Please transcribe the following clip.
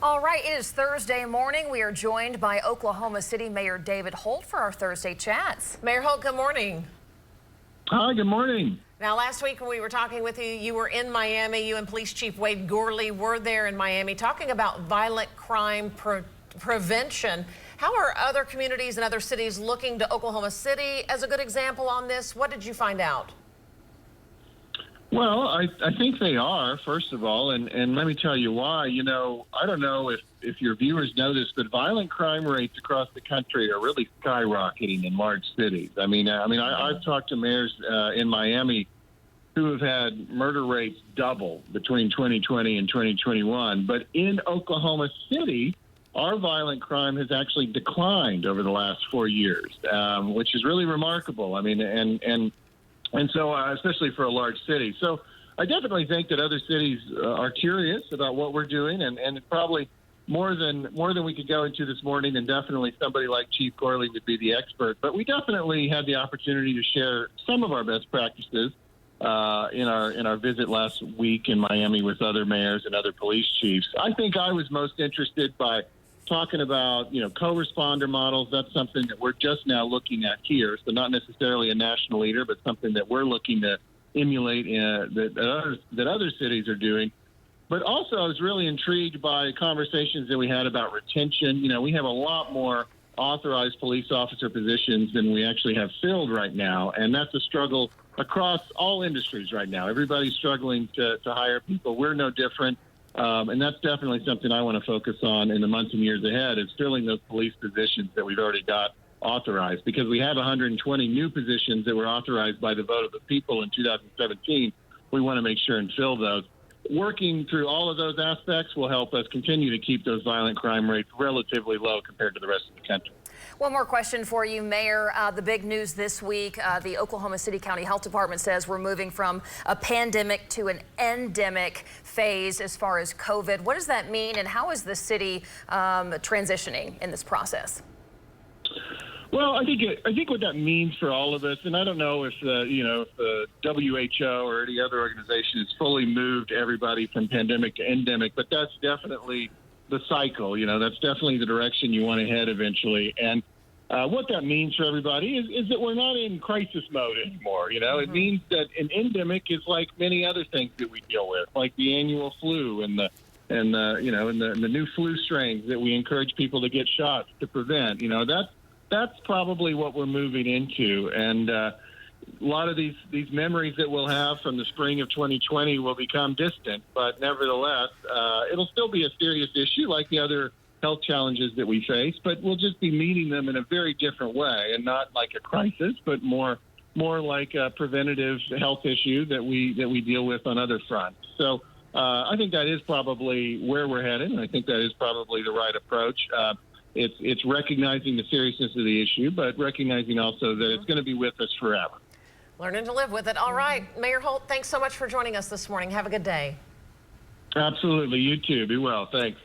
All right, it is Thursday morning. We are joined by Oklahoma City Mayor David Holt for our Thursday chats. Mayor Holt, good morning. Hi, good morning. Now, last week when we were talking with you, you were in Miami. You and Police Chief Wade Gorley were there in Miami talking about violent crime prevention. How are other communities and other cities looking to Oklahoma City as a good example on this? What did you find out? Well, I think they are, first of all, and let me tell you why. You know, I don't know if your viewers know this, but violent crime rates across the country are really skyrocketing in large cities. I've talked to mayors in Miami who have had murder rates double between 2020 and 2021. But in Oklahoma City, our violent crime has actually declined over the last 4 years, which is really remarkable. I mean, and so, especially for a large city. So I definitely think that other cities are curious about what we're doing, and probably more than we could go into this morning, and definitely somebody like Chief Gorley would be the expert. But we definitely had the opportunity to share some of our best practices in our visit last week in Miami with other mayors and other police chiefs. I think I was most interested by talking about, co-responder models. That's something that we're just now looking at here. So not necessarily a national leader, but something that we're looking to emulate that other cities are doing. But also, I was really intrigued by conversations that we had about retention. You know, we have a lot more authorized police officer positions than we actually have filled right now. And that's a struggle across all industries right now. Everybody's struggling to hire people. We're no different. And that's definitely something I want to focus on in the months and years ahead, is filling those police positions that we've already got authorized, because we have 120 new positions that were authorized by the vote of the people in 2017. We want to make sure and fill those. Working through all of those aspects will help us continue to keep those violent crime rates relatively low compared to the rest of the country. One more question for you, Mayor. The big news this week, the Oklahoma City County Health Department says we're moving from a pandemic to an endemic phase as far as COVID. What does that mean, and how is the city transitioning in this process? Well, I think what that means for all of us, and I don't know if the WHO or any other organization has fully moved everybody from pandemic to endemic, but that's definitely the cycle. That's definitely the direction you want to head eventually. And what that means for everybody is that we're not in crisis mode anymore. It means that an endemic is like many other things that we deal with, like the annual flu and the new flu strains that we encourage people to get shots to prevent. That's probably what we're moving into. And a lot of these memories that we'll have from the spring of 2020 will become distant, but nevertheless, it'll still be a serious issue like the other health challenges that we face, but we'll just be meeting them in a very different way, and not like a crisis, but more like a preventative health issue that we deal with on other fronts. So I think that is probably where we're headed, and I think that is probably the right approach. It's recognizing the seriousness of the issue, but recognizing also that it's going to be with us forever. Learning to live with it. All right. Mayor Holt, thanks so much for joining us this morning. Have a good day. Absolutely. You too. Be well. Thanks.